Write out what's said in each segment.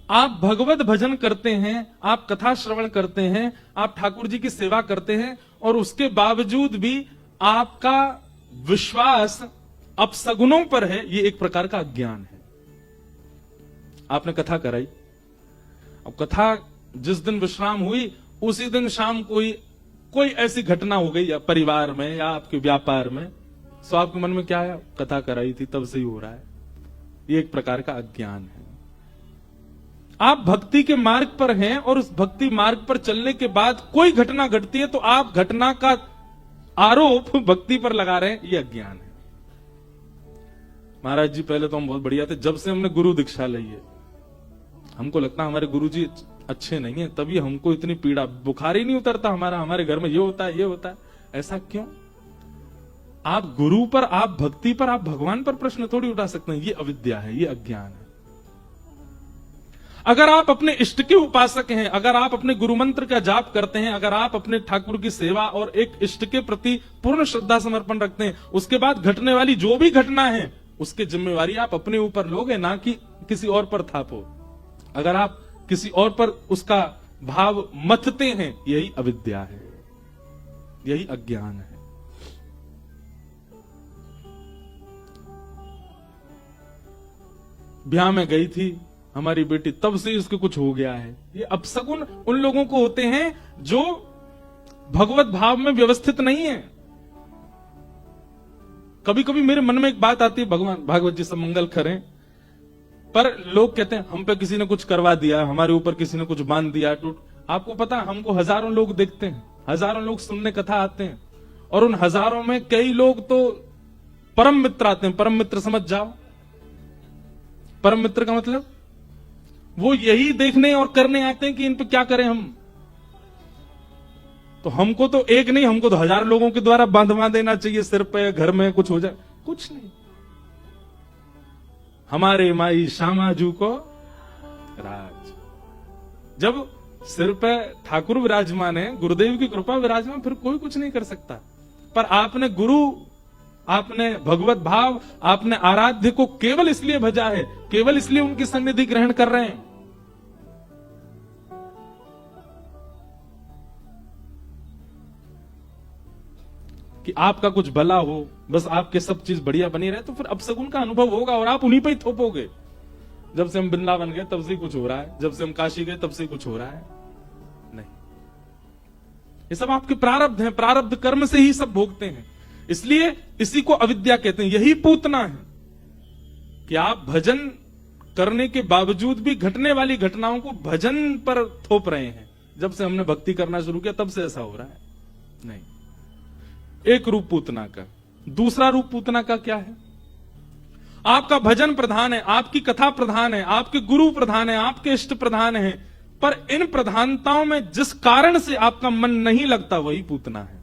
आप भगवत भजन करते हैं, आप कथा श्रवण करते हैं, आप ठाकुर जी की सेवा करते हैं, और उसके बावजूद भी आपका विश्वास अपसगुनों पर है, ये एक प्रकार का अज्ञान है। आपने कथा कराई, अब कथा जिस दिन विश्राम हुई उसी दिन शाम कोई ऐसी घटना हो गई या परिवार में या आपके व्यापार में, तो आपके मन में क्या है, कथा कराई थी तब से ही हो रहा है। ये एक प्रकार का अज्ञान है। आप भक्ति के मार्ग पर हैं और उस भक्ति मार्ग पर चलने के बाद कोई घटना घटती है तो आप घटना का आरोप भक्ति पर लगा रहे हैं, ये अज्ञान है। महाराज जी पहले तो हम बहुत बढ़िया थे, जब से हमने गुरु दीक्षा ली है हमको लगता है हमारे गुरु जी अच्छे नहीं है, तभी हमको इतनी पीड़ा, बुखार ही नहीं उतरता हमारे घर में ये होता है ये होता है। ऐसा क्यों? आप गुरु पर, आप भक्ति पर, आप भगवान पर प्रश्न थोड़ी उठा सकते हैं। ये अविद्या है, ये अज्ञान है। अगर आप अपने इष्ट के उपासक हैं, अगर आप अपने गुरु मंत्र का जाप करते हैं, अगर आप अपने ठाकुर की सेवा और एक इष्ट के प्रति पूर्ण श्रद्धा समर्पण रखते हैं, उसके बाद घटने वाली जो भी घटना है उसकी जिम्मेवारी आप अपने ऊपर लोगे, ना कि किसी और पर थापो। अगर आप किसी और पर उसका भाव मथते हैं, यही अविद्या है, यही अज्ञान है। ब्याह में गई थी हमारी बेटी, तब से इसके कुछ हो गया है। ये अपशगुन उन लोगों को होते हैं जो भगवत भाव में व्यवस्थित नहीं है। कभी कभी मेरे मन में एक बात आती है, भगवान भागवत जी सब मंगल करें, पर लोग कहते हैं हम पे किसी ने कुछ करवा दिया, हमारे ऊपर किसी ने कुछ बांध दिया टूट। आपको पता, हमको हजारों लोग देखते हैं, हजारों लोग सुनने कथा आते हैं, और उन हजारों में कई लोग तो परम मित्र आते हैं। परम मित्र समझ जाओ, परम मित्र का मतलब वो यही देखने और करने आते हैं कि इन पे क्या करें हम। तो हमको तो एक नहीं, हमको तो हजार लोगों के द्वारा बांधवा देना चाहिए सिर पे, घर में कुछ हो जाए, कुछ नहीं। हमारे माई श्यामाजू को राज, जब सिर पे ठाकुर विराजमान है, गुरुदेव की कृपा विराजमान, फिर कोई कुछ नहीं कर सकता। पर आपने गुरु, आपने भगवत भाव, आपने आराध्य को केवल इसलिए भजा है, केवल इसलिए उनकी सन्निधि ग्रहण कर रहे हैं कि आपका कुछ भला हो, बस आपके सब चीज बढ़िया बनी रहे, तो फिर अपशगुन का अनुभव होगा और आप उन्हीं पे ही थोपोगे। जब से हम वृंदावन गए तब से कुछ हो रहा है, जब से हम काशी गए तब से कुछ हो रहा है। नहीं, ये सब आपके प्रारब्ध हैं, प्रारब्ध कर्म से ही सब भोगते हैं। इसलिए इसी को अविद्या कहते हैं। यही पूतना है कि आप भजन करने के बावजूद भी घटने वाली घटनाओं को भजन पर थोप रहे हैं। जब से हमने भक्ति करना शुरू किया तब से ऐसा हो रहा है। नहीं, एक रूप पूतना का। दूसरा रूप पूतना का क्या है? आपका भजन प्रधान है, आपकी कथा प्रधान है, आपके गुरु प्रधान है, आपके इष्ट प्रधान है, पर इन प्रधानताओं में जिस कारण से आपका मन नहीं लगता वही पूतना है।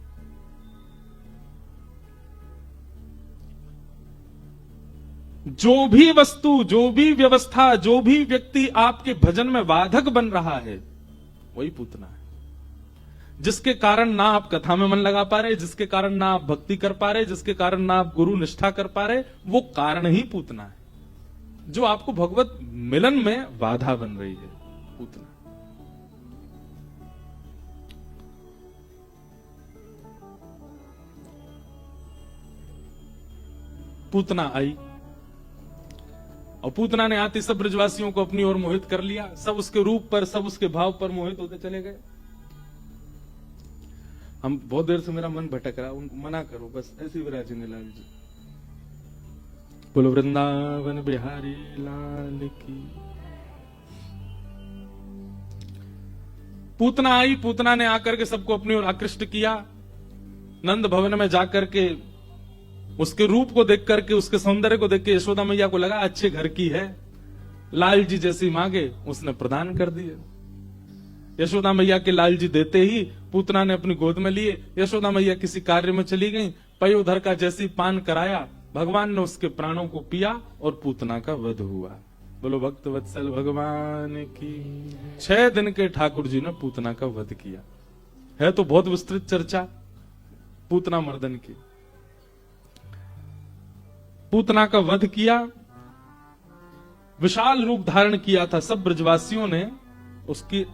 जो भी वस्तु, जो भी व्यवस्था, जो भी व्यक्ति आपके भजन में बाधक बन रहा है वही पूतना है। जिसके कारण ना आप कथा में मन लगा पा रहे, जिसके कारण ना आप भक्ति कर पा रहे, जिसके कारण ना आप गुरु निष्ठा कर पा रहे, वो कारण ही पूतना है, जो आपको भगवत मिलन में बाधा बन रही है। पूतना पूतना आई और पूतना ने आते सब ब्रजवासियों को अपनी ओर मोहित कर लिया। सब उसके रूप पर, सब उसके भाव पर मोहित होते चले गए। हम बहुत देर से, मेरा मन भटक रहा, उनको मना करो बस, ऐसे विराजेंगे लाल जी। बोलो वृंदावन बिहारी लाल की। पूतना आई, पूतना ने आकर के सबको अपनी ओर आकृष्ट किया। नंद भवन में जाकर के उसके रूप को देख करके, उसके सौंदर्य को देख के यशोदा मैया को लगा अच्छे घर की है, लाल जी जैसी मांगे उसने प्रदान कर दिए। यशोदा मैया के लाल जी देते ही पूतना ने अपनी गोद में लिए। यशोदा मैया किसी कार्य में चली गई, पयोधर का जैसी पान कराया, भगवान ने उसके प्राणों को पिया और पूतना का वध हुआ। बोलो भक्त वत्सल भगवान की। 6 दिन के ठाकुर जी ने पूतना का वध किया। है तो बहुत विस्तृत चर्चा पूतना मर्दन की। पूतना का वध किया विशाल रूप धारण किया था। सब ब्रजवासियों ने उसके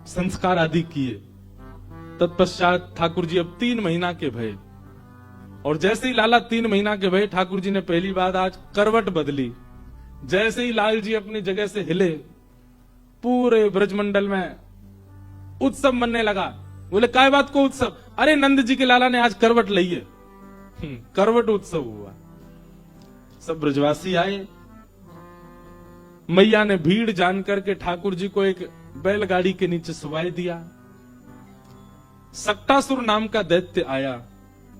संस्कार आदि किए। तत्पश्चात ठाकुर जी अब 3 महीना के भये, और जैसे ही लाला 3 महीना के भये, ठाकुर जी ने पहली बात आज करवट बदली। जैसे ही लाल जी अपनी जगह से हिले, पूरे ब्रजमंडल में उत्सव मनने लगा। बोले काय बात को उत्सव? अरे नंद जी के लाला ने आज करवट ली है। करवट उत्सव हुआ। सब ब्रजवासी आए। मैया ने भीड़ जान करके ठाकुर जी को एक बैलगाड़ी के नीचे सुवाई दिया। सक्टासुर नाम का दैत्य आया।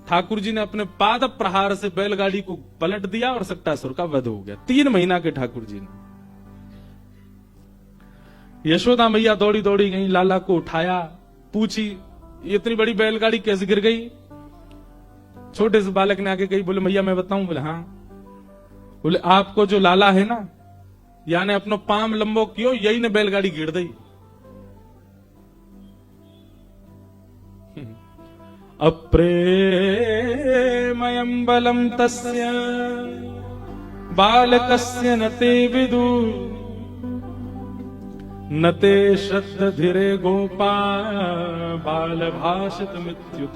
ठाकुर जी ने अपने पाद प्रहार से बैलगाड़ी को पलट दिया और सक्टासुर का वध हो गया। 3 महीना के ठाकुर जी ने। यशोदा मैया दौड़ी दौड़ी गई, लाला को उठाया, पूछी ये इतनी बड़ी बैलगाड़ी कैसे गिर गई? छोटे से बालक ने आके कही। बोले मैया मैं बताऊं? बोले हाँ। बोले आपको जो लाला है ना, यानी अपनो पाम लंबो कियो, यही ने बैलगाड़ी गिर दी। अप्रेमयं बलम तस्य बालकस्य न ते विदु न ते श्रद्ध धीरे गोपा बाल भाषित मृत्युत।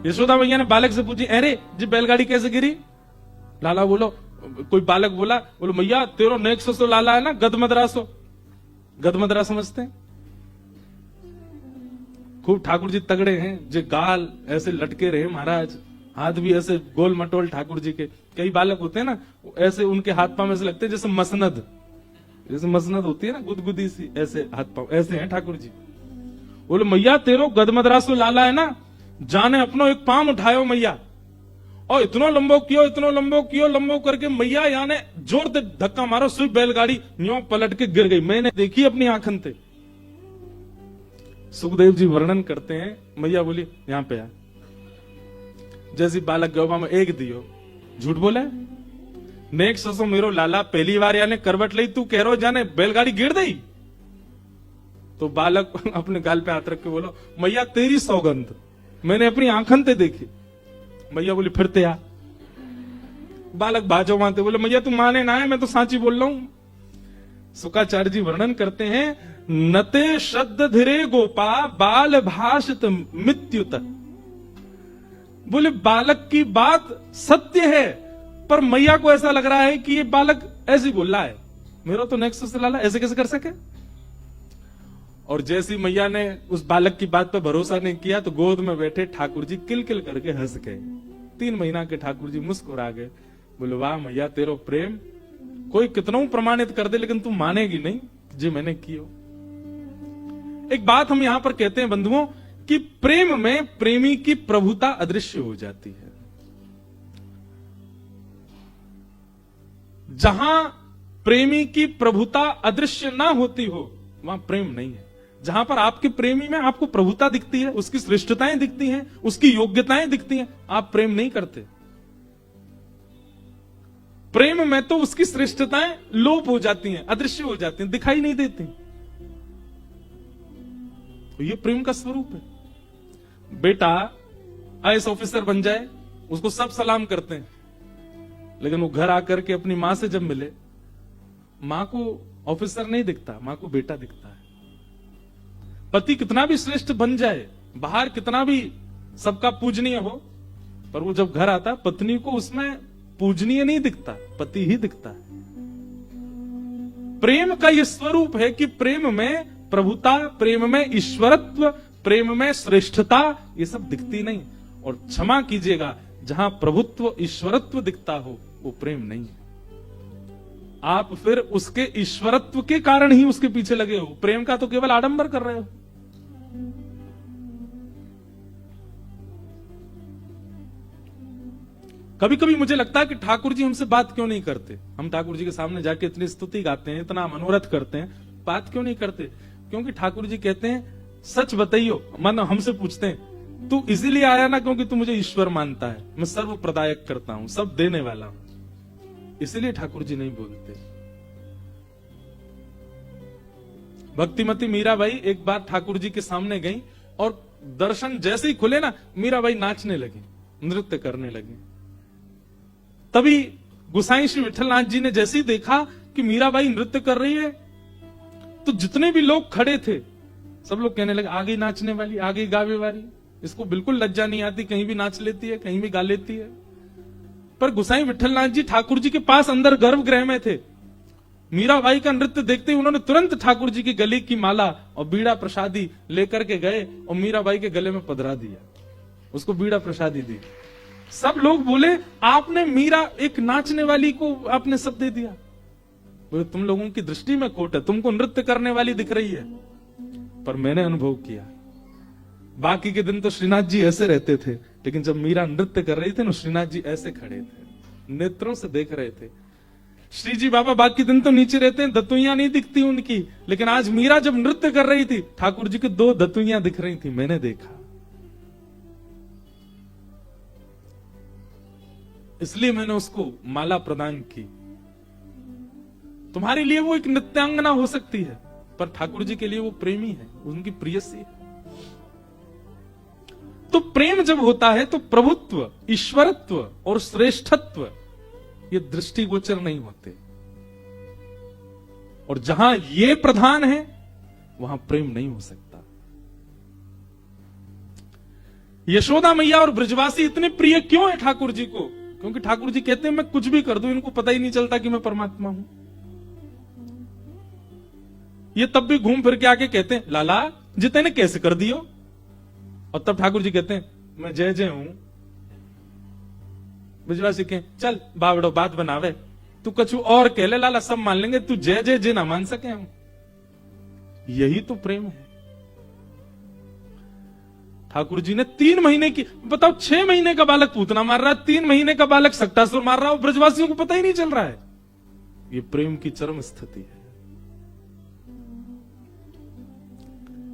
यशोदा मैया ने बालक से पूछी, अरे जी बैलगाड़ी कैसे गिरी? लाला बोलो, कोई बालक बोला, बोलो मैया तेरो नेक्सो सो लाला है ना, गदमदरासो। गदमदरा समझते हैं? खूब ठाकुर जी तगड़े हैं, जो गाल ऐसे लटके रहे महाराज, हाथ भी ऐसे गोल मटोल ठाकुर जी के। कई बालक होते हैं ना ऐसे, उनके हाथ पांव ऐसे लगते हैं जैसे मसनद, जैसे मसनद होती है ना गुदगुदी सी, ऐसे हाथ पांव ऐसे हैं ठाकुर जी। बोले मैया तेरो गदमदरासो लाला है ना, जाने अपनो एक पांव उठायो मैया, और इतनो लंबो कियो, इतनो लंबो कियो, लंबो करके मैया याने जोर दे धक्का मारो, सुई बैलगाड़ी न्यों पलट के गिर गई। मैंने देखी अपनी आंखन से। सुखदेव जी वर्णन करते हैं, मैया बोली यहां पे आ। जैसी बालक गौवा में एक दियो, झूठ बोला नेक्स्ट ससो मेरो लाला पहली बार याने करवट ली, तू कह रो जाने बैलगाड़ी गिर दी। तो बालक अपने गाल पे हाथ रख के बोलो मैया तेरी सौगंध, मैंने अपनी आंखन ते देखी। मैया बोली फिर ते आ। बालक बाजो मानते, बोले मैया तू माने ना है, मैं तो सांची बोल रहा हूं। शुक्राचार्य जी वर्णन करते हैं, नते श्रद्ध धीरे गोपा बाल भाषित मृत्युत। बोले बालक की बात सत्य है, पर मैया को ऐसा लग रहा है कि ये बालक ऐसे बोल रहा है, मेरा तो नेक्स्ट से लाला ऐसे कैसे कर सके। और जैसी मैया ने उस बालक की बात पर भरोसा नहीं किया, तो गोद में बैठे ठाकुर जी किलकिल करके हंस गए। 3 महीना के ठाकुर जी मुस्कुरा गए। बोले वाह मैया तेरो प्रेम कोई कितना प्रमाणित कर दे, लेकिन तू मानेगी नहीं जी मैंने कियो। एक बात हम यहां पर कहते हैं बंधुओं, कि प्रेम में प्रेमी की प्रभुता अदृश्य हो जाती है। जहां प्रेमी की प्रभुता अदृश्य ना होती हो वहां प्रेम नहीं है। जहां पर आपके प्रेमी में आपको प्रभुता दिखती है, उसकी श्रेष्ठताएं दिखती हैं, उसकी योग्यताएं दिखती हैं, आप प्रेम नहीं करते। प्रेम में तो उसकी श्रेष्ठताएं लोप हो जाती हैं, अदृश्य हो जाती हैं, दिखाई नहीं देती। तो ये प्रेम का स्वरूप है। बेटा आईएएस ऑफिसर बन जाए, उसको सब सलाम करते हैं, लेकिन वो घर आकर के अपनी मां से जब मिले, मां को ऑफिसर नहीं दिखता, मां को बेटा दिखता है। पति कितना भी श्रेष्ठ बन जाए, बाहर कितना भी सबका पूजनीय हो, पर वो जब घर आता पत्नी को उसमें पूजनीय नहीं दिखता, पति ही दिखता है। प्रेम का ये स्वरूप है कि प्रेम में प्रभुता, प्रेम में ईश्वरत्व, प्रेम में श्रेष्ठता ये सब दिखती नहीं। और क्षमा कीजिएगा, जहां प्रभुत्व ईश्वरत्व दिखता हो वो प्रेम नहीं है। आप फिर उसके ईश्वरत्व के कारण ही उसके पीछे लगे हो, प्रेम का तो केवल आडंबर कर रहे हो। कभी कभी मुझे लगता है कि ठाकुर जी हमसे बात क्यों नहीं करते। हम ठाकुर जी के सामने जाके इतनी स्तुति गाते हैं, इतना मनोरथ करते हैं, बात क्यों नहीं करते? क्योंकि ठाकुर जी कहते हैं सच बताइयो, मन हमसे पूछते हैं तू इसीलिए आया ना क्योंकि तू मुझे ईश्वर मानता है, मैं सर्व प्रदायक करता हूं, सब देने वाला हूं। इसलिए ठाकुर जी नहीं बोलते। भक्तिमती मीराबाई एक बार ठाकुर जी के सामने गई और दर्शन जैसे ही खुले ना, मीराबाई नाचने लगी, नृत्य करने लगी। तभी गोसाई श्री विठलनाथ जी ने जैसे ही देखा कि मीराबाई नृत्य कर रही है, तो जितने भी लोग खड़े थे सब लोग कहने लगे आ गई नाचने वाली, आ गई गावे वाली, इसको बिल्कुल लज्जा नहीं आती, कहीं भी नाच लेती है, कहीं भी गा लेती है। पर गोसाई विठलनाथ जी ठाकुर जी के पास अंदर गर्भगृह में थे। मीराबाई का नृत्य देखते ही उन्होंने तुरंत ठाकुर जी की गले की माला और बीड़ा प्रसादी लेकर के गए और मीराबाई के गले में पधरा दिया, उसको बीड़ा प्रसादी दी। सब लोग बोले आपने मीरा एक नाचने वाली को आपने सब दे दिया। बोले तुम लोगों की दृष्टि में खोट है, तुमको नृत्य करने वाली दिख रही है, पर मैंने अनुभव किया बाकी के दिन तो श्रीनाथ जी ऐसे रहते थे, लेकिन जब मीरा नृत्य कर रही थी ना, श्रीनाथ जी ऐसे खड़े थे, नेत्रों से देख रहे थे। श्री जी बाबा बाकी दिन तो नीचे रहते हैं, दतुइयां नहीं दिखती उनकी, लेकिन आज मीरा जब नृत्य कर रही थी ठाकुर जी की 2 दतुइयां दिख रही थी, मैंने देखा। इसलिए मैंने उसको माला प्रदान की। तुम्हारे लिए वो एक नृत्यांगना हो सकती है, पर ठाकुर जी के लिए वो प्रेमी है, उनकी प्रियसी है। तो प्रेम जब होता है तो प्रभुत्व, ईश्वरत्व और श्रेष्ठत्व ये दृष्टिगोचर नहीं होते, और जहां ये प्रधान है वहां प्रेम नहीं हो सकता। यशोदा मैया और ब्रजवासी इतने प्रिय क्यों है ठाकुर जी को? क्योंकि ठाकुर जी कहते हैं मैं कुछ भी कर दूं, इनको पता ही नहीं चलता कि मैं परमात्मा हूं। ये तब भी घूम फिर के आके कहते हैं लाला जिते ने कैसे कर दियो, और तब ठाकुर जी कहते हैं मैं जय जय हूं। ब्रजवासी कहें चल बावड़ो बात बनावे, तू कछु और कह ले लाला, सब मान लेंगे, तू जय जय जय ना मान सके हम। यही तो प्रेम है। ठाकुर जी ने 3 महीने की, बताओ 6 महीने का बालक पूतना मार रहा है, 3 महीने का बालक सक्टासुर मार रहा है, ब्रजवासियों को पता ही नहीं चल रहा है। ये प्रेम की चरम स्थिति है।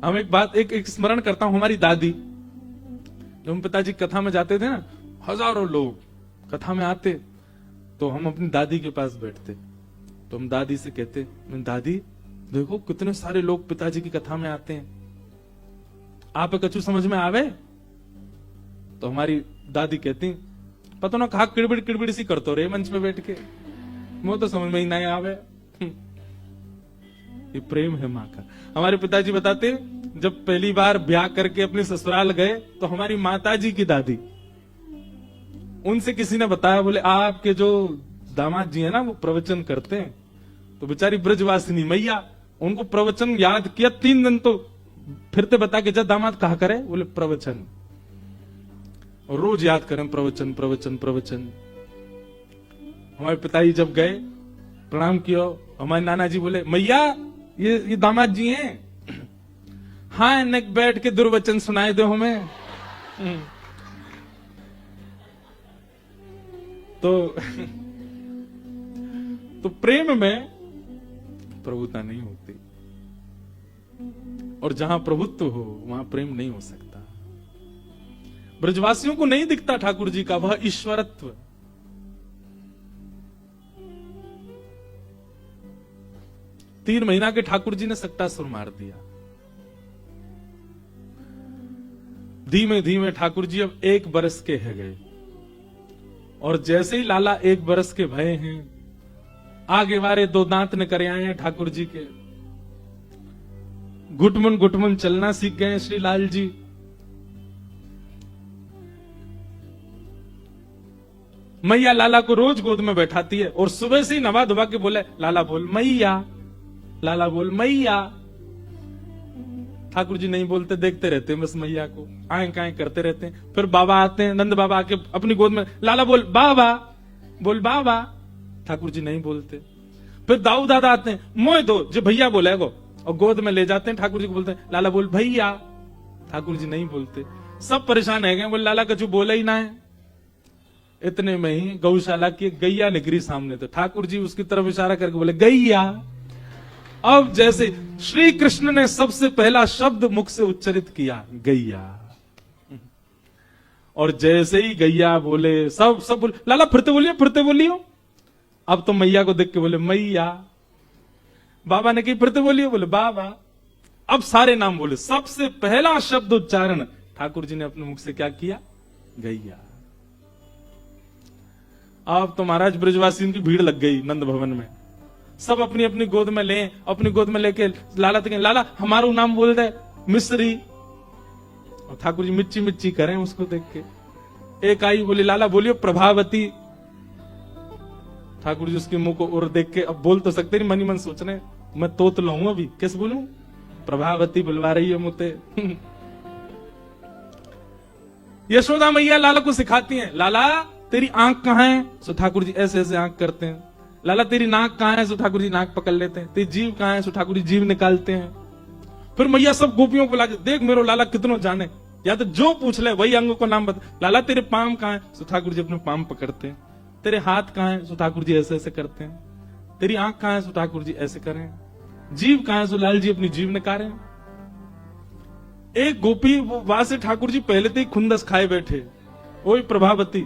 हम एक स्मरण करता हूं, हमारी दादी, जब हम पिताजी कथा में जाते थे ना, हजारों लोग कथा में आते, तो हम अपनी दादी के पास बैठते, तो हम दादी से कहते दादी देखो कितने सारे लोग पिताजी की कथा में आते हैं, आप कछु समझ में आवे? तो हमारी दादी कहती पता ना कहा किड़बिड़ सी करतो रे मंच पे बैठ के, वो तो समझ में ही नहीं आवे। ये प्रेम है माँ का। हमारे पिताजी बताते जब पहली बार ब्याह करके अपने ससुराल गए, तो हमारी माताजी की दादी, उनसे किसी ने बताया, बोले आपके जो दामाद जी है ना वो प्रवचन करते हैं। तो बेचारी ब्रजवासिनी मैया, उनको प्रवचन याद किया 3 दिन, तो फिरते बता के जब दामाद कहा करे, बोले प्रवचन, और रोज याद करें प्रवचन प्रवचन प्रवचन। हमारे पिताजी जब गए प्रणाम किया, हमारे नाना जी बोले मैया ये दामाद जी हैं। हाँ नेक बैठ के दुर्वचन सुनाए दो हमें। तो प्रेम में प्रभुता नहीं होती, और जहां प्रभुत्व हो वहां प्रेम नहीं हो सकता। ब्रजवासियों को नहीं दिखता ठाकुर जी का वह ईश्वरत्व। तीन महीना के ठाकुर जी ने सक्टासुर मार दिया। धीमे धीमे ठाकुर जी अब 1 बरस के है गए, और जैसे ही लाला 1 बरस के भये हैं, आगे वारे 2 दांत न करे आए हैं ठाकुर जी के, घुटमुन चलना सीख गए श्री लाल जी। मैया लाला को रोज गोद में बैठाती है, और सुबह से ही नवा धुबा के बोले लाला बोल मैया, लाला बोल मैया। ठाकुर जी नहीं बोलते, देखते रहते हैं बस मैया को, आए काए करते रहते हैं। फिर बाबा आते हैं, नंद बाबा आके अपनी गोद में, लाला बोल बाबा, बोल बाबा। ठाकुर जी नहीं बोलते। फिर दाऊ दादा आते हैं, मोए दो जो भैया बोले गो, और गोद में ले जाते हैं। ठाकुर जी को बोलते हैं लाला बोल भैया। ठाकुर जी नहीं बोलते। सब परेशान है गए, बोले लाला कछु बोला ही ना है। इतने में ही गौशाला की गैया निकली सामने, तो ठाकुर जी उसकी तरफ इशारा करके बोले गैया। अब जैसे श्री कृष्ण ने सबसे पहला शब्द मुख से उच्चारित किया गैया, और जैसे ही गैया बोले सब बोले लाला फिरते बोलियो। अब तो मैया को देख के बोले मैया। बाबा ने कही फिरते बोलियो, बोले बाबा। अब सारे नाम बोले, सबसे पहला शब्द उच्चारण ठाकुर जी ने अपने मुख से क्या किया, गैया। आप तो महाराज ब्रजवासियों की भीड़ लग गई नंद भवन में। सब अपनी अपनी गोद में ले, अपनी गोद में लेके लाला तक, लाला हमारू नाम बोल दे मिस्री। और ठाकुर जी मिच्ची मिच्ची करें उसको देख के। एक आई बोली लाला बोलियो प्रभावती। ठाकुर जी उसके मुंह को और देख के, अब बोल तो सकते नहीं, मनी मन सोच रहे मैं तोत लाऊं अभी, कैसे बोलूं? प्रभावती बुलवा रही है मुझे। यशोदा मैया लाला को सिखाती हैं, लाला तेरी आंख कहां है? सो ठाकुर जी ऐसे ऐसे आंख करते हैं। लाला तेरी नाक कहां है? सो ठाकुर जी नाक पकड़ लेते हैं। तेरी जीभ कहां है? सो ठाकुर जी जीभ निकालते हैं। फिर मैया सब गोपियों को लाके, देख मेरो लाला कितनों जाने, या तो जो पूछ ले वही अंग को नाम बता। लाला तेरे पाम कहां है? सो ठाकुर जी अपने पाम पकड़ते हैं। तेरे हाथ कहां है? सो ठाकुर जी ऐसे ऐसे करते हैं। तेरी आंख कहां है? सो ठाकुर जी ऐसे करें। जीभ कहां है? सो लाल जी अपनी जीभ निकालें। एक गोपी वो वहां से ठाकुर जी पहले से ही खुंदस खाए बैठे। ओए प्रभावती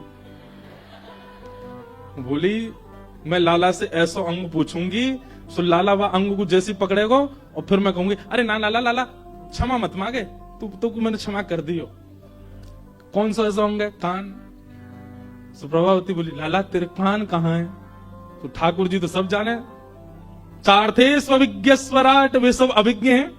बोली मैं लाला से ऐसा अंग पूछूंगी, सो लाला वह अंग को जैसी पकड़ेगा और फिर मैं कहूंगी अरे ना लाला लाला क्षमा मत मांगे, तू मैंने क्षमा कर दियो। कौन सा ऐसा अंग है? कान। सो प्रभावती बोली लाला तेरे कान कहां है? तो ठाकुर जी तो सब जाने, चार थे स्वविज्ञ स्वराट, वे सब अभिज्ञ हैं।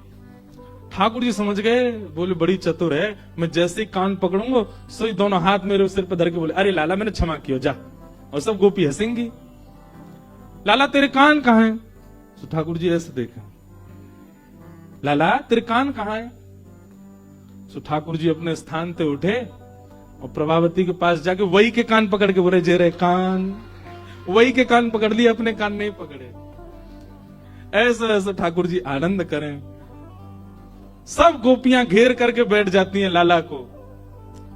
ठाकुर जी समझ गए, बोले बड़ी चतुर है, मैं जैसे ही कान पकड़ूंगा सो ही दोनों हाथ मेरे सिर पर धर के बोले अरे लाला मैंने क्षमा किया जा। और सब गोपी हंसेंगी। लाला तेरे कान कहां है? तो ठाकुर जी ऐसे देखे, लाला तेरे कान कहां है? तो ठाकुर जी अपने स्थान से उठे और प्रभावती के पास जाके वही के कान पकड़ के बोले जे रे कान। वही के कान पकड़ लिए, अपने कान नहीं पकड़े। ऐसा ऐसा ठाकुर जी आनंद करें। सब गोपियां घेर करके बैठ जाती हैं लाला को।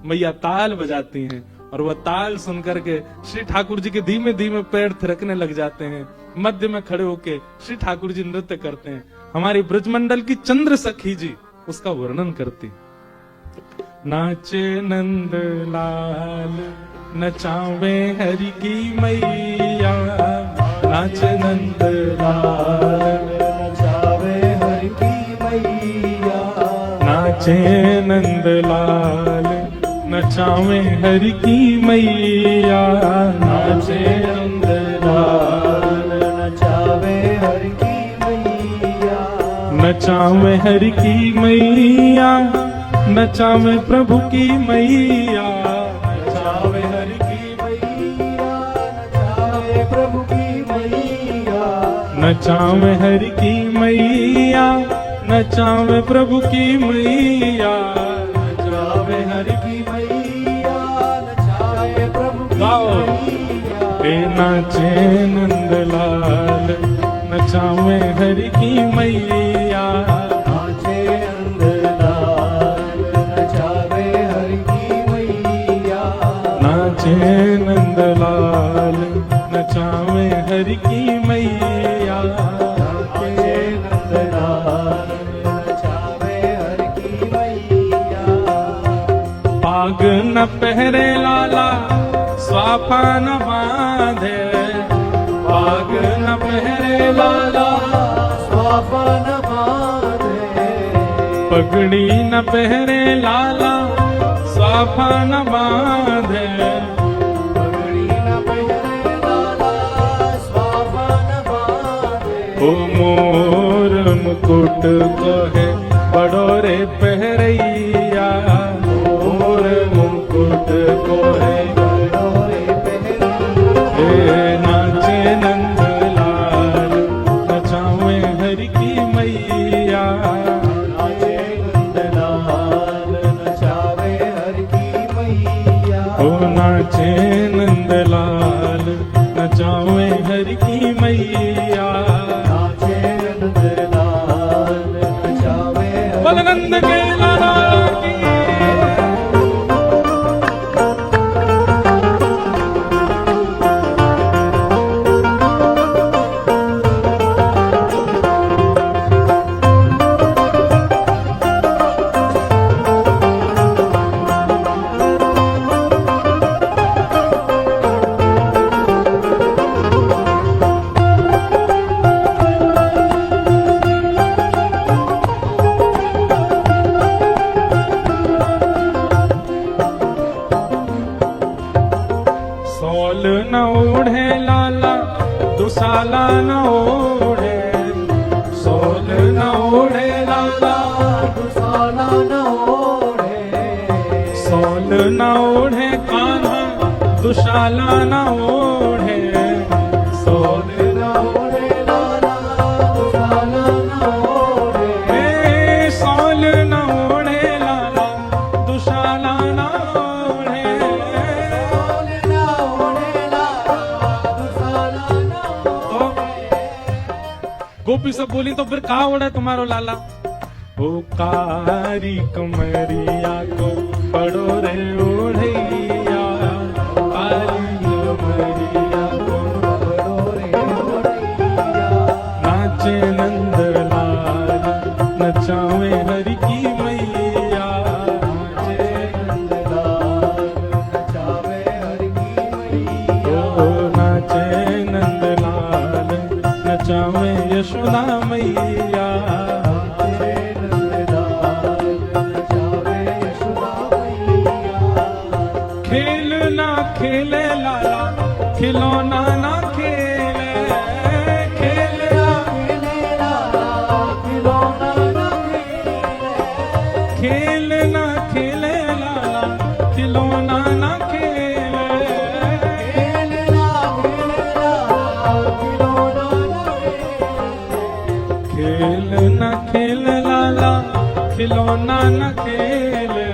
मैया ताल बजाती हैं और वह ताल सुन करके श्री ठाकुर जी के धीमे धीमे पैर थिरकने लग जाते हैं। मध्य में खड़े होके श्री ठाकुर जी नृत्य करते हैं। हमारी ब्रजमंडल की चंद्र सखी जी उसका वर्णन करती। नाचे नंद लाल नचावे हरि की मैया, नाचे नंद लाल नचावे हरि की मैया, नाचे नंद लाल नचावे हरि की मैया, नाचे नंद लाल नचावे हरि की मैया, नचावे हरि की मैया, नचावे प्रभु की मैया, नचावे हरि की मैया, नचावे प्रभु की मैया, नचावे हरि की मैया, नचावे प्रभु की मैया, नचावे हरि की मैया, नचावे प्रभु की मैया, नाचे नंदलाल नचावे हरि की मैया, नाचे नंदलाल नचावे हरि की मैया, नाचे नंदलाल नचावे हरि की मैया, नाचे नंदलाल नचावे हरि की मैया। पाग न पहरे लाला स्वापा न बांधे, पाग न पहरे लाला स्वापा न बांधे, पगड़ी न पहरे लाला स्वापा न बांधे, पगड़ी न पहरे लाला स्वापा न बांधे, ओ मोर मुकुट को है बड़ोरे पहरैया, मोर मुकुट को है नाचे नंदलाल नचावे हरि की मैया, नाचे नंदलाल नचावे हरि की मैया, ओ नाचे नंदलाल नचावे हरि की मैया, नाचे नंदलाल नचावे दुशाला न ओढ़े, सोल न ओढ़े लाला, दुशाला न ओढ़े, सोल न ओढ़े कान्हा, दुशाला न ओढ़े, सोल न ओढ़े लाला, दुशाला न ओढ़े, सोल न ओढ़े लाला, दुशाला न ओढ़े, सोल न ओढ़े लाला, दुशाला न ओढ़े। गोपी सब बोली तो फिर कहा ओढ़े तुम्हारो लाला? ओ कारी कमरिया को पड़ो रे ओढ़ैया, कारी कमरिया को पड़ो रे ओढ़ैया, नाचे नंद लाल, नचावे हरि की मैया, नाचे नंदलाल, नचावे हरि की मैया, ओ नाचे नंद लाल, नचावे यशोदा मैया, नाचे नंदलाल, नचावे यशोदा मैया। खेल ना खेले लाला, खिलौना ना खेले, खेल ना खेले लाला, खिलौना न खेले, खेल ना खेले लाला, खिलौना ना खेले, खेले ना खेले लाला, खिलौना न खेले, खेल ना खेले लाला, खिलौना ना खेले,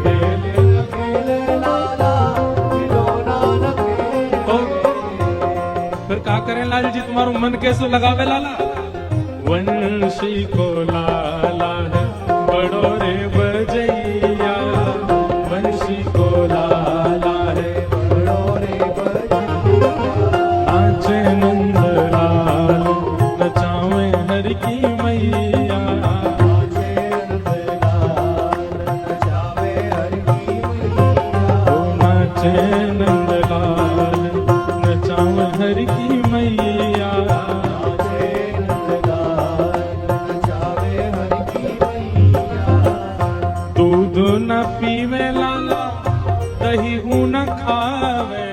खेल ना खेले लाला, खिलौना न खेले। तो फिर क्या करें लाल जी, तुम्हारो मन कैसे लगावे लाला? वंशी को लाला है बड़ो रे बजैया, वंशी को लाला है बड़ो रे बजैया, नाचे नंद लाल, नचावे हर की मैया, नाचे नंदलाल, नचावे हरि की मैया, ओ नाचे नंद लाल, नचावे हर की मैया, नाचे नंदलाल, नचावे हरि की मैया। दूध न पीवे लाला, दही हूँ न खावे,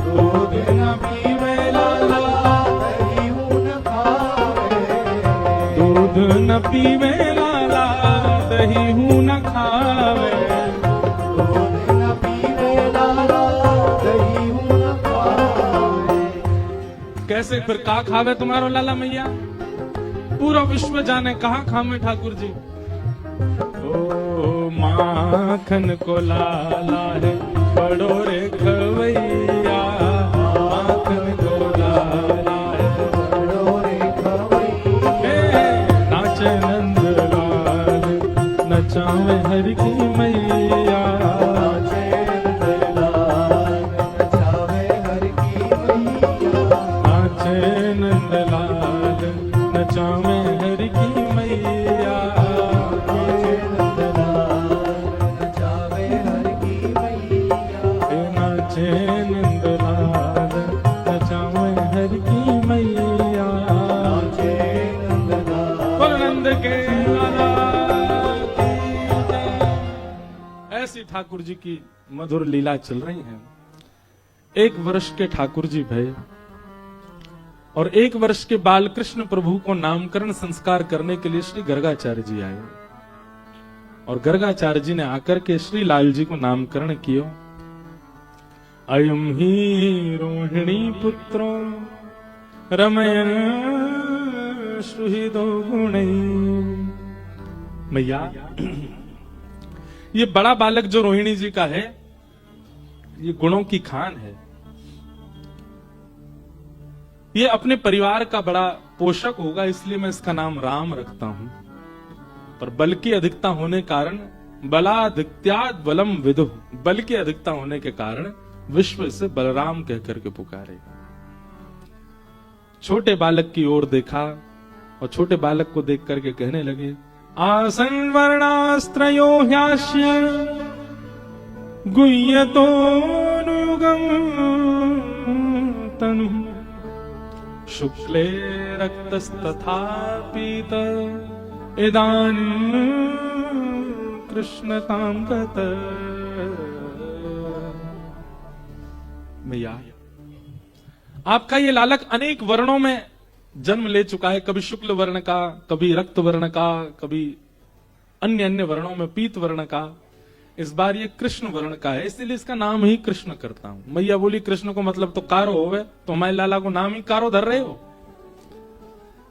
दूध न पीवे लाला, दही ऊन खावे, दूध न पीवे लाला, दही हूँ न खावे, दूध न पीवे लाला, दही ऊन खावे। कैसे फिर का खावे तुम्हारो लाला मैया? पूरा विश्व जाने कहाँ खावे ठाकुर जी। ओ माखन को लाला है बड़ो रे खवैया, माखन को लाला है बड़ो रे खवैया, हे, नाचे नंद लाल, नचावे हर की मैया, नाचे नंदलाल, नचावे हरि की मैया, नाचे नंद लाल, नचावे हर की मैया, नाचे नंदलाल, नचावे हरि की मैया, हे नाचे नंद लाल, नचावे हर की मैया, नाचे नंदलाल। बोल नंद के लाला की जय। ऐसी ठाकुर जी की मधुर लीला चल रही है। 1 वर्ष के ठाकुर जी भय और 1 वर्ष के बालकृष्ण प्रभु को नामकरण संस्कार करने के लिए श्री गर्गाचार्य जी आए और गर्गाचार्य जी ने आकर के श्री लाल जी को नामकरण किया। अयम ही रोहिणी पुत्रो रमयन सुहृदो गुणै। मैया, ये बड़ा बालक जो रोहिणी जी का है, ये गुणों की खान है। ये अपने परिवार का बड़ा पोषक होगा, इसलिए मैं इसका नाम राम रखता हूं। पर बल की अधिकता होने कारण बलाधिक्याद बलम विदु, बल की अधिकता होने के कारण विश्व से बलराम कह करके पुकारे। छोटे बालक की ओर देखा और छोटे बालक को देख करके कहने लगे, आसन वर्णास्त्रयो ह्यास्य गुह्यतो युगम तनु शुक्ले रक्तस्तथा पीत इदानीं कृष्णतां गत। मैया, आपका ये लालक अनेक वर्णों में जन्म ले चुका है, कभी शुक्ल वर्ण का, कभी रक्त वर्ण का, कभी अन्य अन्य वर्णों में पीत वर्ण का। इस बार ये कृष्ण वर्ण का है, इसलिए इसका नाम ही कृष्ण करता हूं। मैया बोली कृष्ण को मतलब तो कारो होवे, तो हमारे लाला को नाम ही कारो धर रहे हो।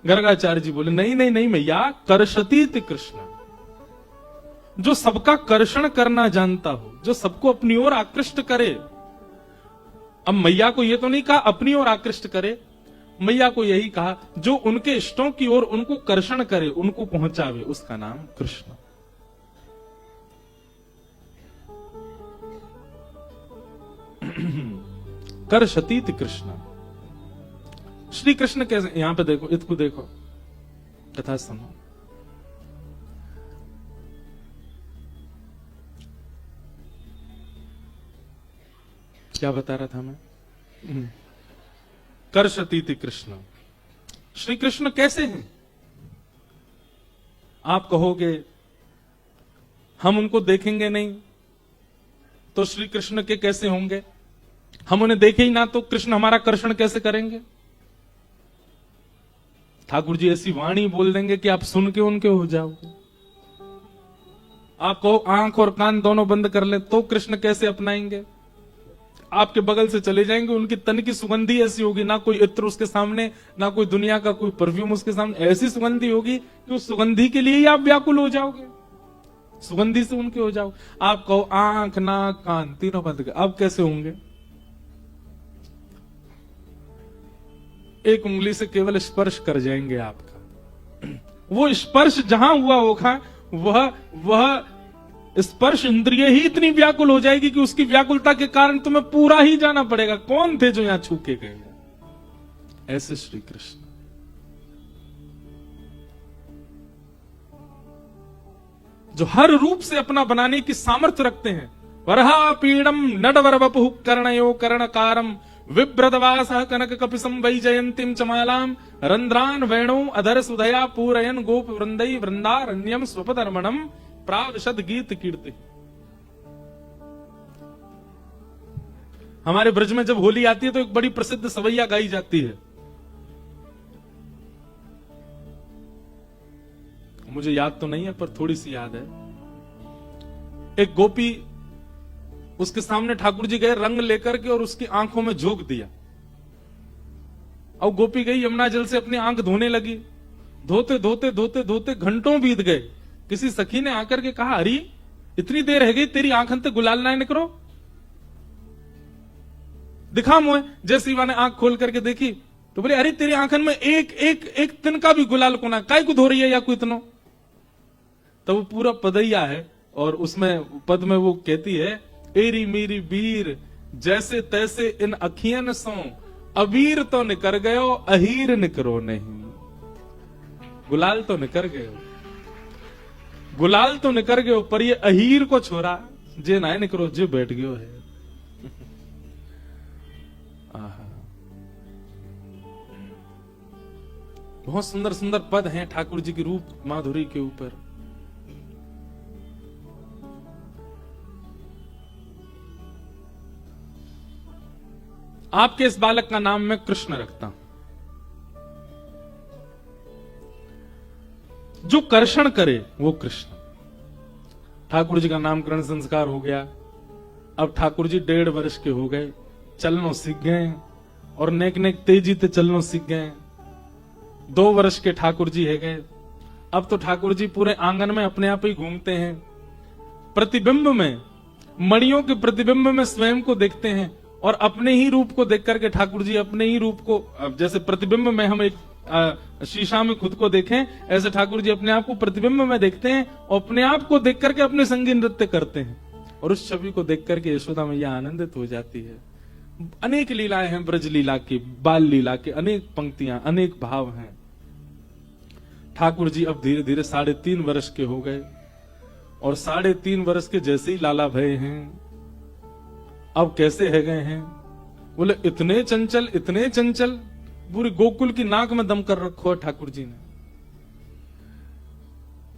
गर्गाचार्य जी बोले नहीं नहीं नहीं मैया, कर्षतीत कृष्ण, जो सबका कर्षण करना जानता हो, जो सबको अपनी ओर आकृष्ट करे। अब मैया को यह तो नहीं कहा अपनी ओर आकृष्ट करे, मैया को यही कहा जो उनके इष्टों की ओर उनको कर्षण करे, उनको पहुंचावे, उसका नाम कृष्ण। कर्षतीत कृष्ण। श्री कृष्ण कैसे, यहां पे देखो, इसको देखो, कथा सुनो। क्या बता रहा था मैं? कर्षतीति कृष्ण। श्री कृष्ण कैसे हैं? आप कहोगे हम उनको देखेंगे नहीं तो श्री कृष्ण के कैसे होंगे? हम उन्हें देखे ही ना तो कृष्ण हमारा कर्षण कैसे करेंगे? ठाकुर जी ऐसी वाणी बोल देंगे कि आप सुन के उनके हो जाओगे। आप कहो आंख और कान दोनों बंद कर ले तो कृष्ण कैसे अपनाएंगे? आपके बगल से चले जाएंगे, उनकी तन की सुगंधी ऐसी होगी, ना कोई इत्र उसके सामने, ना कोई दुनिया का कोई परफ्यूम उसके सामने, ऐसी सुगंधी होगी कि उस सुगंधी के लिए ही आप व्याकुल हो जाओगे, सुगंधी से उनके हो जाओ। आप कहो आंख नाक कान तीनों बंद कर, अब कैसे होंगे? एक उंगली से केवल स्पर्श कर जाएंगे आपका। वो स्पर्श जहां हुआ होगा वह स्पर्श इंद्रिय ही इतनी व्याकुल हो जाएगी कि उसकी व्याकुलता के कारण तुम्हें पूरा ही जाना पड़ेगा, कौन थे जो यहां छू के गए? ऐसे श्री कृष्ण। जो हर रूप से अपना बनाने की सामर्थ्य रखते हैं। वरहा पीड़म नडवर वपु कर्णयो कर्णकारम विभ्रदवास कनक कपिसम वैजयंतीम चमालाम रंध्रान वेणु अधर सुधया पूरयन गोप वृंदई वृंदारण्यम स्वपधर्मणम प्राविशद गीत कीर्ति। हमारे ब्रज में जब होली आती है तो एक बड़ी प्रसिद्ध सवैया गाई जाती है, मुझे याद तो नहीं है पर थोड़ी सी याद है। एक गोपी, उसके सामने ठाकुर जी गए रंग लेकर के और उसकी आंखों में झोंक दिया। और गोपी गई यमुना जल से अपनी आंख धोने लगी। धोते धोते धोते धोते घंटों बीत गए। किसी सखी ने आकर के कहा अरे इतनी देर रह गई, तेरी आंखन ते गुलाल ना निकरो, दिखा मुझे। जैसी ने आंख खोल करके देखी तो बोले अरे तेरी आंखन में एक एक एक तिनका भी गुलाल को ना, काय को धो रही है या कोई इतनो? तो वो पूरा पदैया है और उसमें पद में वो कहती है एरी मेरी बीर जैसे तैसे इन अखियन सो अबीर तो निकर गयो अहीर निकरो नहीं। गुलाल तो निकर गयो, गुलाल तो निकर गयो, पर ये अहीर को छोरा जे ना निकरो जे बैठ गयो है। बहुत सुंदर सुंदर पद हैं ठाकुर जी की रूप माधुरी के ऊपर। आपके इस बालक का नाम मैं कृष्ण रखता हूं, जो कर्षण करे वो कृष्ण। ठाकुर जी का नामकरण संस्कार हो गया। अब ठाकुर जी 1.5 वर्ष के हो गए, चलनो सीख गए और नेक नेक तेजी ते चलनो सीख गए। 2 वर्ष के ठाकुर जी है गए। अब तो ठाकुर जी पूरे आंगन में अपने आप ही घूमते हैं। प्रतिबिंब में, मणियों के प्रतिबिंब में स्वयं को देखते हैं और अपने ही रूप को देख करके ठाकुर जी अपने ही रूप को, जैसे प्रतिबिंब में हम एक शीशा में खुद को देखें, ऐसे ठाकुर जी अपने आप को प्रतिबिंब में देखते हैं और अपने आप को देख करके अपने संगी नृत्य करते हैं और उस छवि को देख करके यशोदा मैया आनंदित हो जाती है। अनेक लीलाएं हैं ब्रज लीला की, बाल लीला के अनेक पंक्तियां, अनेक भाव हैं। ठाकुर जी अब धीरे धीरे 3.5 वर्ष के हो गए और 3.5 वर्ष के जैसे ही लाला भय हैं। अब कैसे है गए हैं? बोले इतने चंचल, इतने चंचल, पूरी गोकुल की नाक में दम कर रखो है ठाकुर जी ने।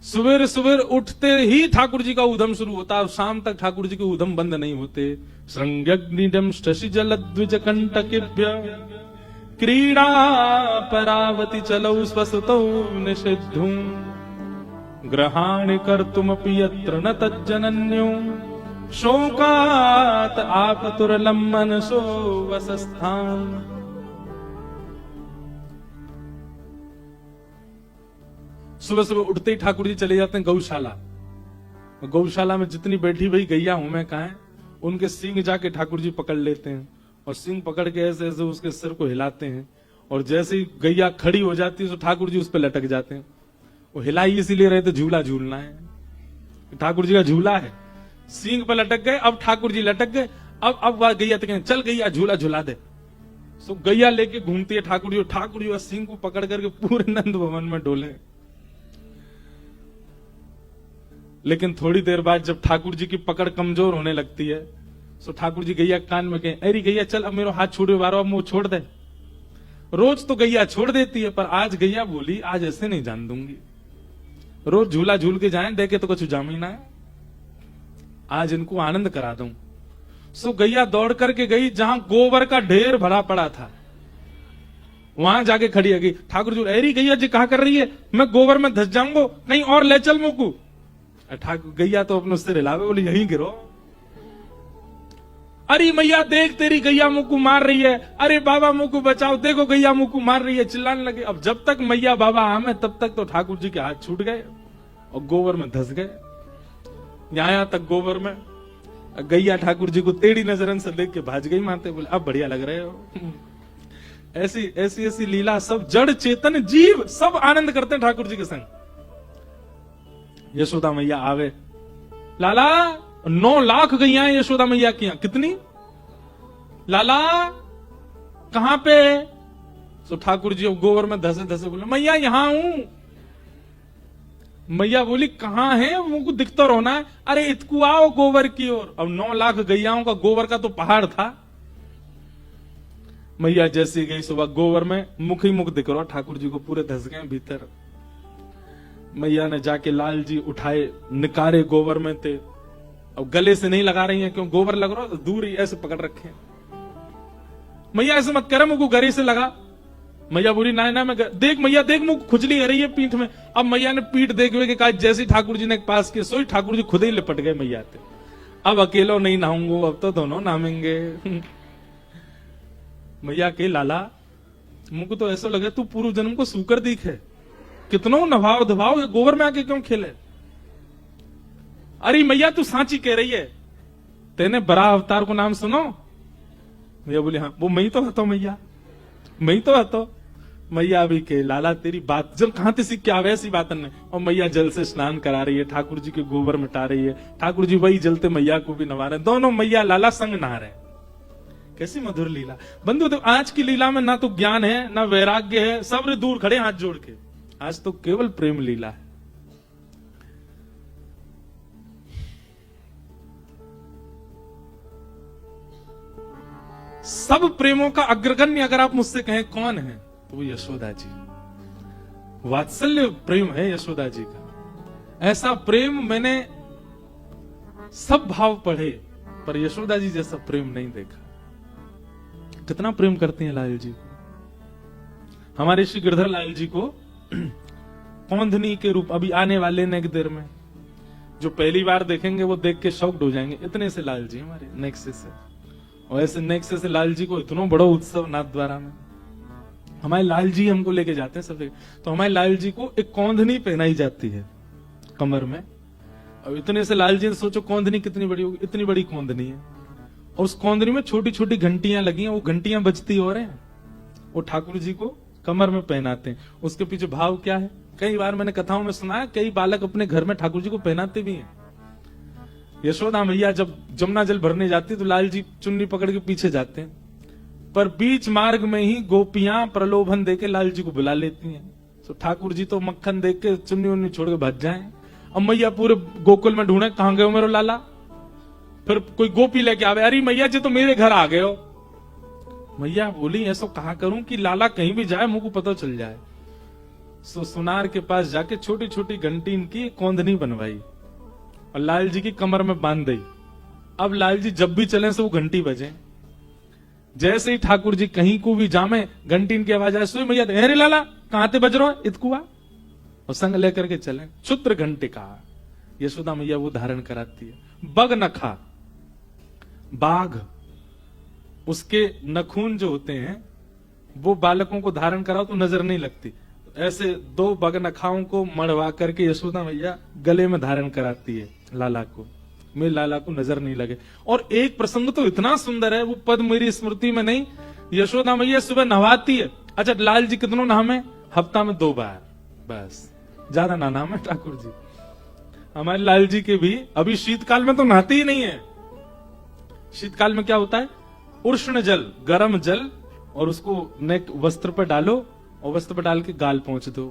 सुबह सुबह उठते ही ठाकुर जी का उधम शुरू होता है, शाम तक ठाकुर जी के उधम बंद नहीं होते। श्रृंगग्निडम शशि जल द्विज कंटकेभ्य क्रीड़ा परावति चलौ स्वसुतौ निषिद्धुं ग्रहाणि कर्तुमपि यत्र न तज्जनन्यो शोकात् आपतुरलं मनसो वसस्थान्। सुबह सुबह उठते ही ठाकुर जी चले जाते हैं गौशाला। गौशाला में जितनी बैठी हुई गैया हूं मैं कहा उनके सींग जाके ठाकुर जी पकड़ लेते हैं और सींग पकड़ के ऐसे ऐसे उसके सिर को हिलाते हैं और जैसे ही गैया खड़ी हो जाती है तो ठाकुर जी उस पर लटक जाते हैं। वो हिलाई इसीलिए रहे थे झूला झूलना है, ठाकुर जी का झूला है। सींग पर लटक गए, अब ठाकुर जी लटक गए, अब वह गैया तो चल गैया झूला झूला दे। सो गैया लेके घूमती है ठाकुर जी सींग को पकड़ करके पूरे नंद भवन में डोले। लेकिन थोड़ी देर बाद जब ठाकुर जी की पकड़ कमजोर होने लगती है तो ठाकुर जी गैया कान में कहे, अरे गैया चल अब मेरा हाथ छोड़े बारो, अब मुंह छोड़ दे। रोज तो गैया छोड़ देती है पर आज गैया बोली आज ऐसे नहीं जान दूंगी। रोज झूला झूल के जाएं देखे तो कुछ जामीना है, आज इनको आनंद करा दूं। सो गैया दौड़ करके गई जहां गोबर का ढेर भरा पड़ा था, वहां जाके खड़ी हो गई। ठाकुर जी अरे गैया जी कहा कर रही है, मैं गोबर में धस जाऊंगा, कहीं और ले चल मुकू। ठाकुर गैया तो अपने उससे हिलावे, बोली यहीं गिरो। अरे मैया देख तेरी गैया मुकू मार रही है, अरे बाबा मुकू बचाओ, देखो गैया मुकू मार रही है, चिल्लाने लगे। अब जब तक मैया बाबा आमे तब तक तो ठाकुर जी के हाथ छूट गए और गोबर में धस गए। यहां तक गोबर में गैया ठाकुर जी को टेढ़ी नजरन से देख के भाज गई मानते, बोले अब बढ़िया लग रहे हो। ऐसी ऐसी ऐसी लीला, सब जड़ चेतन जीव सब आनंद करते हैं ठाकुर जी के संग। यशोदा मैया आवे, लाला 9 लाख गैया यशोदा मैया की। कितनी लाला कहां पे? तो ठाकुर जी गोबर में धसे धसे बोले मैया यहां हूं। मैया बोली कहां है, मुझको दिखता रहना है। अरे इतकू आओ गोबर की ओर। अब 9 लाख गैयाओं का गोबर का तो पहाड़ था। मैया जैसी गई सुबह गोबर में मुख ही मुख दिख रहा ठाकुर जी को, पूरे धस गए भीतर। मैया ने जाके लाल जी उठाए, निकारे गोबर में थे। अब गले से नहीं लगा रही है क्यों, गोबर लग रहा तो दूर ही ऐसे पकड़ रखे। मैया ऐसे मत करे, मुझको गले से लगा। मैया बोली ना ना मैं देख मैया देख मुझ खुजली हो रही है पीठ में। अब मैया ने पीठ देख के कहा, जैसे ठाकुर जी ने पास किया सोई ठाकुर जी खुद ही लिपट गए मैया थे। अब अकेलो नहीं नहाऊंगा, अब तो दोनों नामेंगे। मैया के लाला मुझको तो ऐसा लगे तू पूर्व जन्म को सूकर दिखे, कितनों नभाव धभाव गोबर में आके क्यों खेले। अरे मैया तू सांची कह रही है, तेने बड़ा अवतार को नाम सुनो। मैया बोली हाँ, वो मैं तो हतो मैया, मैं तो हतो। मैया भी के लाला तेरी बात जब कहां से सीख के आवे ऐसी बात ने। और मैया जल से स्नान करा रही है, ठाकुर जी के गोबर मिटा रही है, ठाकुर जी वही जलते मैया को भी नवा रहे, दोनों मैया लाला संग नहा रहे। कैसी मधुर लीला बंधु। तो आज की लीला में ना तो ज्ञान है ना वैराग्य है, सब दूर खड़े हाथ जोड़ के। आज तो केवल प्रेम लीला है। सब प्रेमों का अग्रगण्य अगर आप मुझसे कहें कौन है तो वो यशोदा जी। वात्सल्य प्रेम है यशोदा जी का। ऐसा प्रेम मैंने सब भाव पढ़े पर यशोदा जी जैसा प्रेम नहीं देखा। कितना प्रेम करती हैं लाल जी को। हमारे श्री गिरधर लाल जी को कौंधनी के रूप अभी आने वाले नेक्स्ट देर में जो पहली बार देखेंगे वो देख के शॉक्ड हो जाएंगे। इतने से लाल जी हमारे नेक्स्ट से, और ऐसे नेक्स्ट से लाल जी को इतना बड़ा उत्सव नाथ द्वारा में हमारे लाल जी हमको लेके जाते हैं सब जगह। तो हमारे लाल जी को एक कौंधनी पहनाई जाती है कमर में। और इतने से लाल जी ने सोचो कौंधनी कितनी बड़ी होगी, इतनी बड़ी कौंधनी है। और उस कौंधनी में छोटी छोटी घंटियां लगी हैं, वो घंटियां बजती हो रहे हैं, वो ठाकुर जी को कमर में पहनाते हैं। उसके पीछे भाव क्या है, कई बार मैंने कथाओं में सुना है, कई बालक अपने घर में ठाकुर जी को पहनाते भी हैं। यशोदा मैया जब जमुना जल भरने जाती तो लाल जी चुन्नी पकड़ के पीछे जाते हैं, पर बीच मार्ग में ही गोपियां प्रलोभन देके लाल जी को बुला लेती हैं। तो ठाकुर जी तो मक्खन देख के चुन्नी उन्नी छोड़ के भज जाए। अब मैया पूरे गोकुल में ढूंढे कहां गए हो मेरे लाला। फिर कोई गोपी लेके आवे, अरे मैया जी तो मेरे घर आ गए हो। मैया बोली ऐसा कहा करूं कि लाला कहीं भी जाए मुझको पता चल जाए। सो सुनार के पास जाके छोटी छोटी घंटी इनकी कौंधनी बनवाई और लाल जी की कमर में बांध दी। अब लाल जी जब भी चले से वो घंटी बजे। जैसे ही ठाकुर जी कहीं को भी जामे, घंटीन की आवाज आए, सोई मैया अरे लाला कहां ते बज रहो है इतकुआ, और संग लेकर के चले। क्षुद्र घंटिका यशोदा मैया वो धारण कराती है। बग नखा, बाघ, उसके नखून जो होते हैं वो बालकों को धारण कराओ तो नजर नहीं लगती, ऐसे 2 बग नखाओं को मड़वा करके यशोदा मैया गले में धारण कराती है लाला को, मेरे लाला को नजर नहीं लगे। और एक प्रसंग तो इतना सुंदर है, वो पद मेरी स्मृति में नहीं, यशोदा मैया सुबह नहवाती है। अच्छा लाल जी कितनों नहामे? हफ्ता में 2 बार, बस, ज्यादा ना नाम है ठाकुर जी। हमारे लाल जी के भी अभी शीतकाल में तो नहाते ही नहीं है। शीतकाल में क्या होता है? उष्ण जल, गर्म जल, और उसको नेक वस्त्र पर डालो, और वस्त्र पर डाल के गाल पहुंच दो,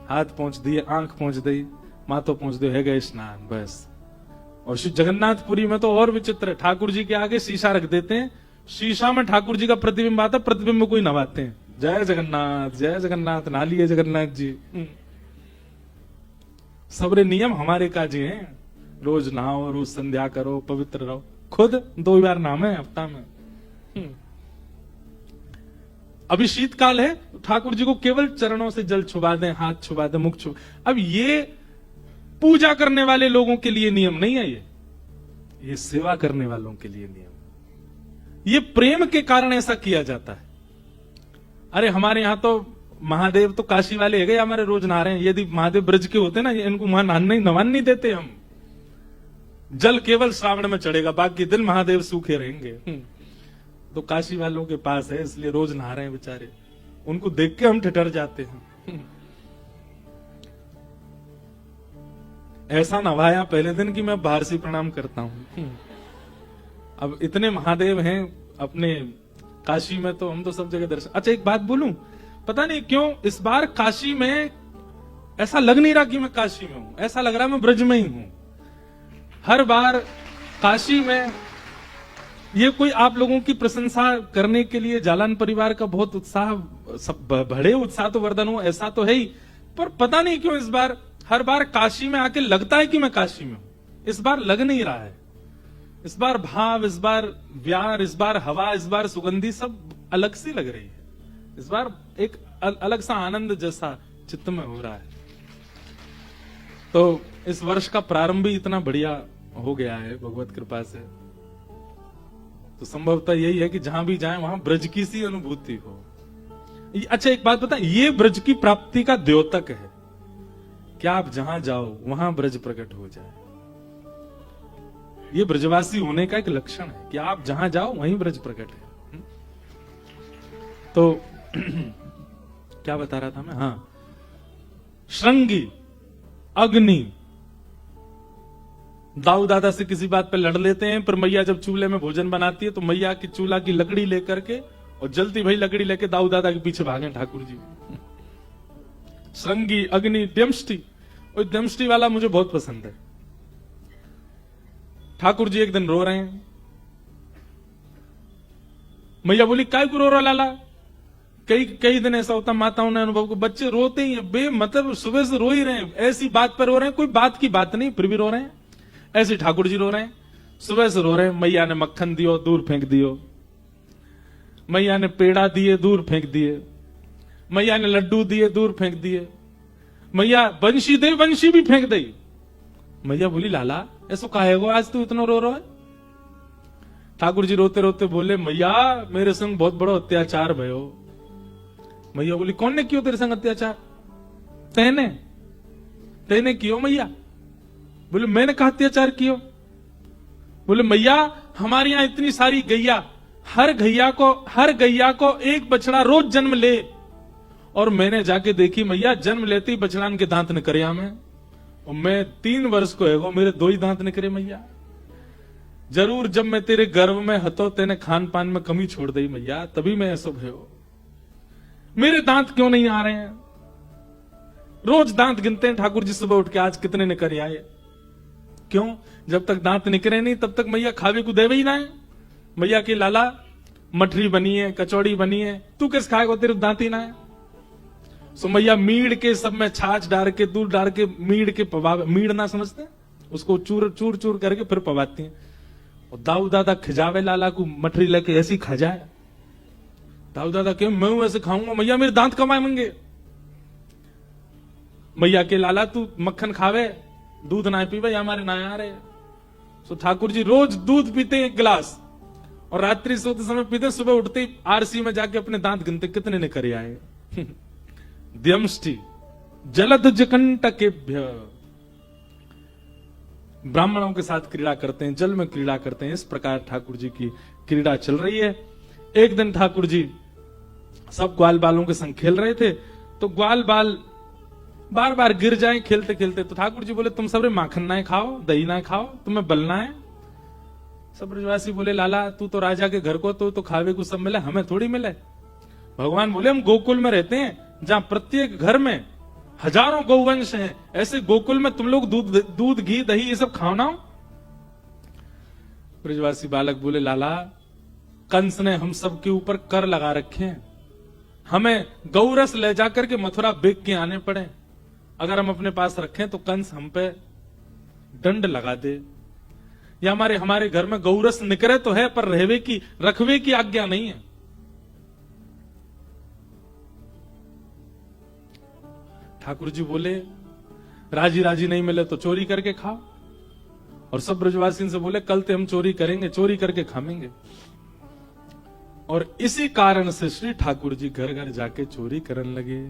हाथ पहुंच दिए, आंख पहुंच दी, माथो पहुंच दो, है गए स्नान, बस। और श्री जगन्नाथपुरी में तो और विचित्र है, ठाकुर जी के आगे शीशा रख देते हैं, शीशा में ठाकुर जी का प्रतिबिंब आता है, प्रतिबिंब में कोई नवाते हैं, जय जगन्नाथ, नहा लिए जगन्नाथ जी। सबरे नियम हमारे काजी हैं, रोज नहाओ, रोज संध्या करो, पवित्र रहो। खुद 2 बार नाम है हफ्ता में। अभी शीतकाल है, ठाकुर जी को केवल चरणों से जल छुबा दें, हाथ छुबा दें, मुख छुबा। अब ये पूजा करने वाले लोगों के लिए नियम नहीं है, ये सेवा करने वालों के लिए नियम। ये प्रेम के कारण ऐसा किया जाता है। अरे हमारे यहां तो महादेव तो काशी वाले है गए, हमारे रोज नहा रहे हैं। यदि महादेव ब्रज के होते ना, इनको वहां नहान नहीं देते हम। जल केवल श्रावण में चढ़ेगा, बाकी दिन महादेव सूखे रहेंगे। तो काशी वालों के पास है, इसलिए रोज नहा रहे हैं बेचारे, उनको देख के हम ठिठर जाते हैं। ऐसा नवाया पहले दिन कि मैं बाहर से प्रणाम करता हूं। अब इतने महादेव हैं अपने काशी में, तो हम तो सब जगह दर्शन। अच्छा एक बात बोलूं, पता नहीं क्यों इस बार काशी में ऐसा लग नहीं रहा कि मैं काशी में हूं, ऐसा लग रहा मैं ब्रज में ही हूं। हर बार काशी में ये कोई आप लोगों की प्रशंसा करने के लिए जालान परिवार का बहुत उत्साह, सब बड़े उत्साह तो वर्धन हो, ऐसा तो है ही, पर पता नहीं क्यों इस बार हर बार काशी में आके लगता है कि मैं काशी में हूं। इस बार लग नहीं रहा है। इस बार भाव, इस बार व्यार, इस बार हवा, इस बार सुगंधी सब अलग सी लग रही है। इस बार एक अलग सा आनंद जैसा चित्त में हो रहा है। तो इस वर्ष का प्रारंभ भी इतना बढ़िया हो गया है भगवत कृपा से। तो संभवतः यही है कि जहां भी जाएं वहां ब्रज की सी अनुभूति हो। अच्छा एक बात बता, ये ब्रज की प्राप्ति का द्योतक है कि आप जहां जाओ वहां ब्रज प्रकट हो जाए। ये ब्रजवासी होने का एक लक्षण है कि आप जहां जाओ वहीं ब्रज प्रकट है। तो क्या बता रहा था मैं? हाँ, श्रृंगी, अग्नि, दाऊ दादा से किसी बात पे लड़ लेते हैं, पर मैया जब चूल्हे में भोजन बनाती है तो मैया की चूल्हा की लकड़ी लेकर के, और जलती भाई लकड़ी लेके दाऊ दादा के पीछे भागे ठाकुर जी। श्रृंगी, अग्नि, दमष्टि। और दमष्टि वाला मुझे बहुत पसंद है। ठाकुर जी एक दिन रो रहे हैं, मैया बोली काय को रो रहा लाला? कई दिन ऐसा होता, माताओं ने अनुभव को, बच्चे रोते ही बे मतलब सुबह से रो ही रहे हैं, ऐसी बात पर रो रहे हैं, कोई बात की बात नहीं, फिर भी रो रहे हैं। ऐसे ठाकुर जी रो रहे हैं, सुबह से रो रहे हैं। मैया ने मक्खन दियो, दूर फेंक दियो। मैया ने पेड़ा दिए, दूर फेंक दिए। मैया ने लड्डू दिए, दूर फेंक दिए। मैया बंशी दे, बंशी भी फेंक दी। मैया बोली लाला ऐसो काहे गो आज तू इतना रो रहा है? ठाकुर जी रोते रोते बोले, मैया मेरे संग बहुत बड़ा अत्याचार भयो। मैया बोली कौन ने कियो तेरे संग अत्याचार? तेने कियो मैया? बोले मैंने कहा अत्याचार कियो? बोले मैया हमारे यहां इतनी सारी गैया, हर गैया को एक बछड़ा रोज जन्म ले, और मैंने जाके देखी मैया जन्म लेते ही बछड़ान के दांत निकरिया में, और मैं 3 वर्ष को है मेरे 2 ही दांत निकरे मैया। जरूर जब मैं तेरे गर्भ में हतो तेने खान पान में कमी छोड़ दी मैया, तभी मैं ऐसा भयो। मेरे दांत क्यों नहीं आ रहे हैं? रोज दांत गिनते हैं ठाकुर जी सुबह उठ के, आज कितने निकल आए? क्यों? जब तक दांत निकले नहीं तब तक मैया खावे को देवे ही ना है। मैया की लाला मठरी बनी है, कचौड़ी बनी है, तू किस खाएगा? तेरे दांत ही ना है। सो मैया मीड़ के सब में छाछ डाल के, दूध डाल के मीड़ के पवावे, मीड़ ना समझते, उसको चूर चूर चूर करके फिर पवाती हैं। और दाऊ दादा खिजावे लाला को मठरी लेके ऐसी खा जाए, दाऊ दादा क्यों मैं वैसे खाऊंगा, मैया मेरे दांत कब आएंगे। मैया के लाला तू मक्खन खावे, दूध ना पीवे, या हमारे ना आ रहे। तो ठाकुर जी रोज दूध पीते एक गिलास, और रात्रि सोते समय पीते, सुबह उठते ही आरसी में जाके अपने दांत गिनते कितने ने करे आए। द्यमष्टि जलद जकंटकेभ्य, ब्राह्मणों के साथ क्रीड़ा करते हैं, जल में क्रीड़ा करते हैं। इस प्रकार ठाकुर जी की क्रीड़ा चल रही है। एक दिन ठाकुर जी सब ग्वाल बालों के संग खेल रहे थे, तो ग्वाल बाल बार बार गिर जाए खेलते खेलते। तो ठाकुर जी बोले तुम सब माखन ना खाओ, दही ना खाओ, तुम्हें बलना है। सब ब्रजवासी बोले लाला तू तो राजा के घर को तो खावे को सब मिले, हमें थोड़ी मिले। भगवान बोले हम गोकुल में रहते हैं, जहां प्रत्येक घर में हजारों गौवंश हैं, ऐसे गोकुल में तुम लोग दूध घी दही ये सब खाओ ना। ब्रजवासी बालक बोले लाला कंस ने हम सब के ऊपर कर लगा रखे हैं, हमें गौरस ले जाकर के मथुरा बेच के आने पड़े। अगर हम अपने पास रखें तो कंस हम पे दंड लगा दे, या हमारे घर में गौरस निकरे तो है पर रहवे की रखवे की आज्ञा नहीं है। ठाकुर जी बोले राजी राजी नहीं मिले तो चोरी करके खाओ। और सब ब्रजवासी से बोले कल ते हम चोरी करेंगे, चोरी करके खाएंगे। और इसी कारण से श्री ठाकुर जी घर घर जाके चोरी करने लगे।